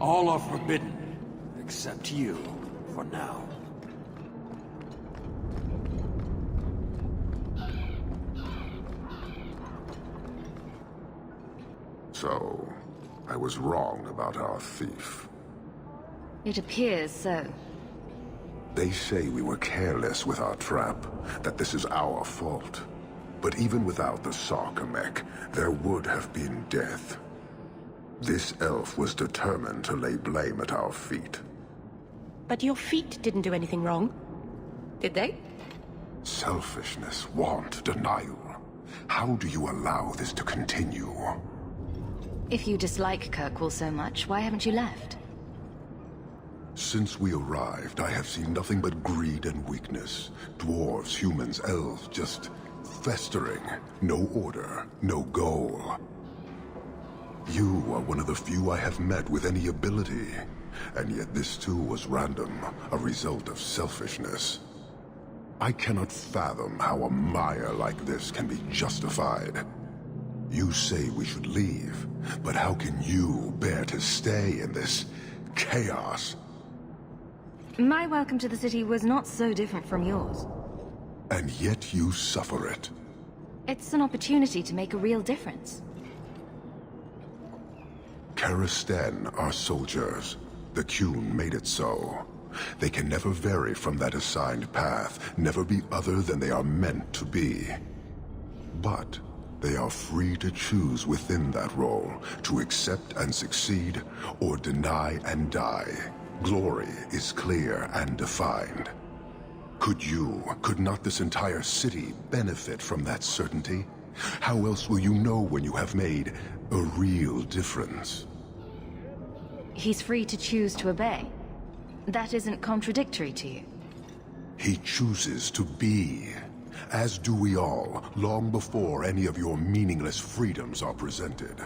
All are forbidden, except you, for now. So, I was wrong about our thief. It appears so. They say we were careless with our trap, that this is our fault. But even without the Sarcomech, there would have been death. This elf was determined to lay blame at our feet. But your feet didn't do anything wrong, did they? Selfishness, want, denial. How do you allow this to continue? If you dislike Kirkwall so much, why haven't you left? Since we arrived, I have seen nothing but greed and weakness. Dwarves, humans, elves, just festering. No order, no goal. You are one of the few I have met with any ability. And yet this too was random, a result of selfishness. I cannot fathom how a mire like this can be justified. You say we should leave, but how can you bear to stay in this chaos? My welcome to the city was not so different from yours. And yet you suffer it. It's an opportunity to make a real difference. Karisten are soldiers. The Qun made it so. They can never vary from that assigned path, never be other than they are meant to be. But they are free to choose within that role, to accept and succeed, or deny and die. Glory is clear and defined. Could not this entire city benefit from that certainty? How else will you know when you have made a real difference? He's free to choose to obey. That isn't contradictory to you. He chooses to be. As do we all, long before any of your meaningless freedoms are presented.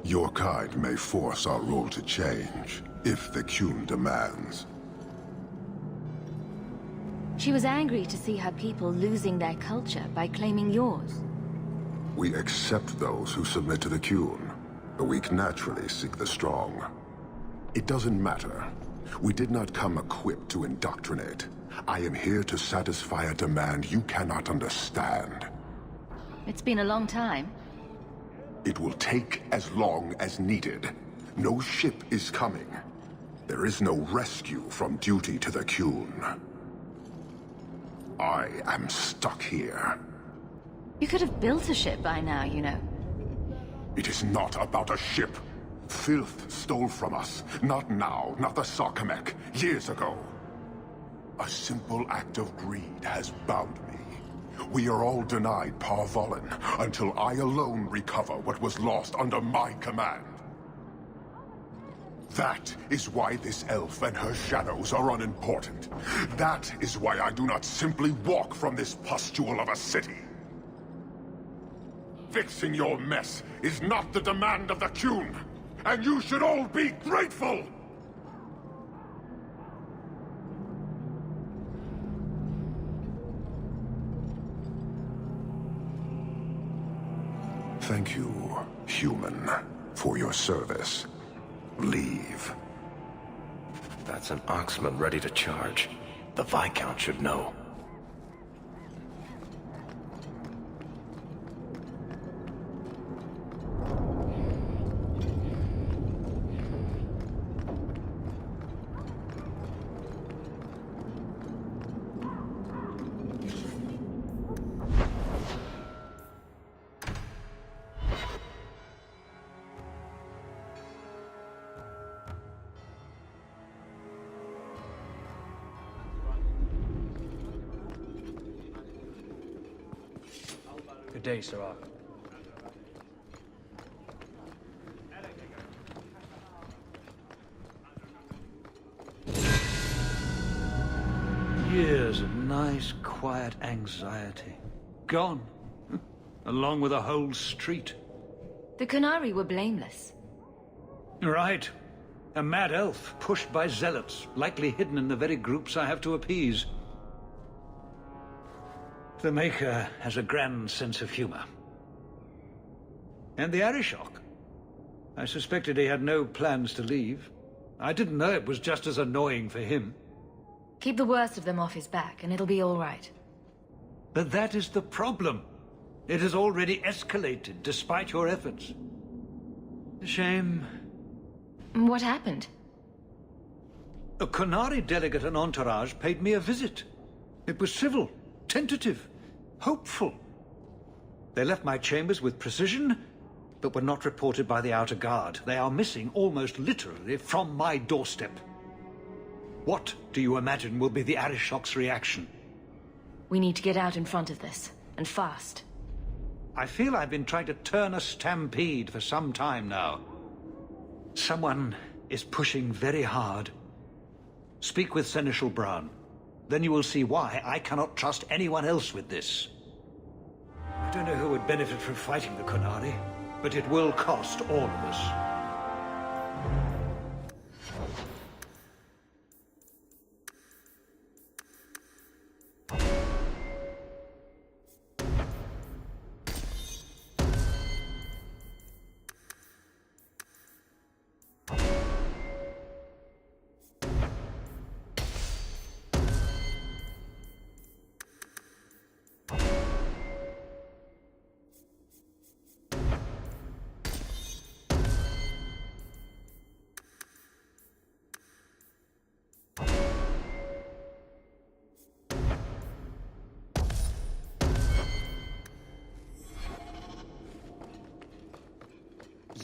Your kind may force our role to change, if the Qun demands. She was angry to see her people losing their culture by claiming yours. We accept those who submit to the Qun. The weak naturally seek the strong. It doesn't matter. We did not come equipped to indoctrinate. I am here to satisfy a demand you cannot understand. It's been a long time. It will take as long as needed. No ship is coming. There is no rescue from duty to the Qun. I am stuck here. You could have built a ship by now, you know. It is not about a ship. Filth stole from us. Not now, not the Sarcomech. Years ago. A simple act of greed has bound me. We are all denied Parvolin until I alone recover what was lost under my command. That is why this elf and her shadows are unimportant. That is why I do not simply walk from this pustule of a city. Fixing your mess is not the demand of the Qun, and you should all be grateful! Thank you, human, for your service. Leave. That's an Oxman ready to charge. The Viscount should know. Good day, Sir Ark. Years of nice, quiet anxiety. Gone. Along with a whole street. The Qunari were blameless. Right. A mad elf, pushed by zealots, likely hidden in the very groups I have to appease. The Maker has a grand sense of humor. And the Arishok. I suspected he had no plans to leave. I didn't know it was just as annoying for him. Keep the worst of them off his back, and it'll be all right. But that is the problem. It has already escalated, despite your efforts. A shame. What happened? A Qunari delegate and entourage paid me a visit. It was civil, tentative, hopeful. They left my chambers with precision, but were not reported by the outer guard. They are missing almost literally from my doorstep. What do you imagine will be the Arishok's reaction? We need to get out in front of this, and fast. I feel I've been trying to turn a stampede for some time now. Someone is pushing very hard. Speak with Seneschal Brown. Then you will see why I cannot trust anyone else with this. I don't know who would benefit from fighting the Qunari, but it will cost all of us.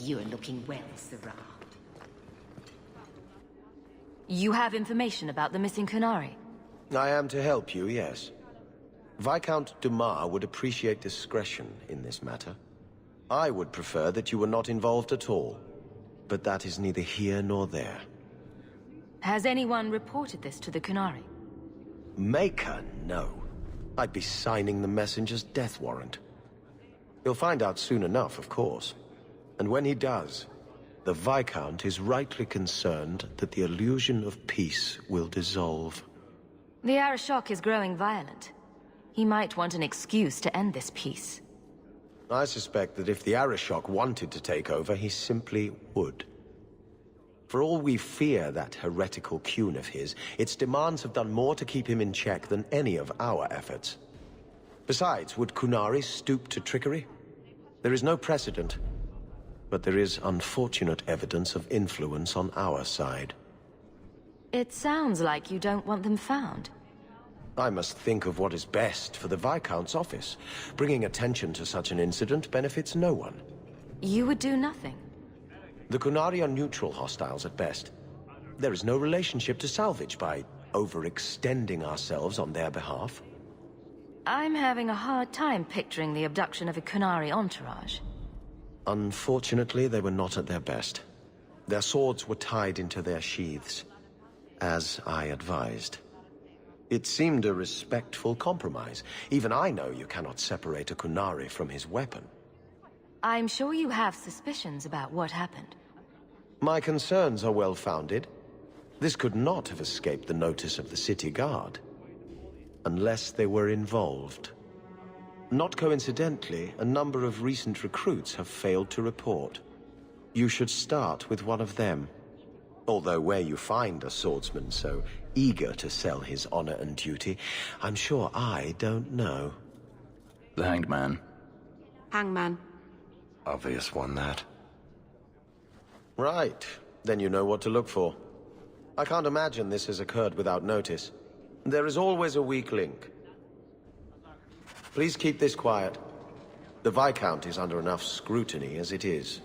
You're looking well, Sarah. You have information about the missing Qunari? I am to help you, yes. Viscount Dumas would appreciate discretion in this matter. I would prefer that you were not involved at all. But that is neither here nor there. Has anyone reported this to the Qunari? Maker, no. I'd be signing the messenger's death warrant. He'll find out soon enough, of course. And when he does, the Viscount is rightly concerned that the illusion of peace will dissolve. The Arishok is growing violent. He might want an excuse to end this peace. I suspect that if the Arishok wanted to take over, he simply would. For all we fear that heretical Qun of his, its demands have done more to keep him in check than any of our efforts. Besides, would Qunari stoop to trickery? There is no precedent. But there is unfortunate evidence of influence on our side. It sounds like you don't want them found. I must think of what is best for the Viscount's office. Bringing attention to such an incident benefits no one. You would do nothing. The Qunari are neutral hostiles at best. There is no relationship to salvage by overextending ourselves on their behalf. I'm having a hard time picturing the abduction of a Qunari entourage. Unfortunately, they were not at their best. Their swords were tied into their sheaths, as I advised. It seemed a respectful compromise. Even I know you cannot separate a Qunari from his weapon. I'm sure you have suspicions about what happened. My concerns are well-founded. This could not have escaped the notice of the city guard. Unless they were involved. Not coincidentally, a number of recent recruits have failed to report. You should start with one of them. Although where you find a swordsman so eager to sell his honor and duty, I'm sure I don't know. The Hanged Man. Hangman. Obvious one, that. Right. Then you know what to look for. I can't imagine this has occurred without notice. There is always a weak link. Please keep this quiet. The Viscount is under enough scrutiny as it is.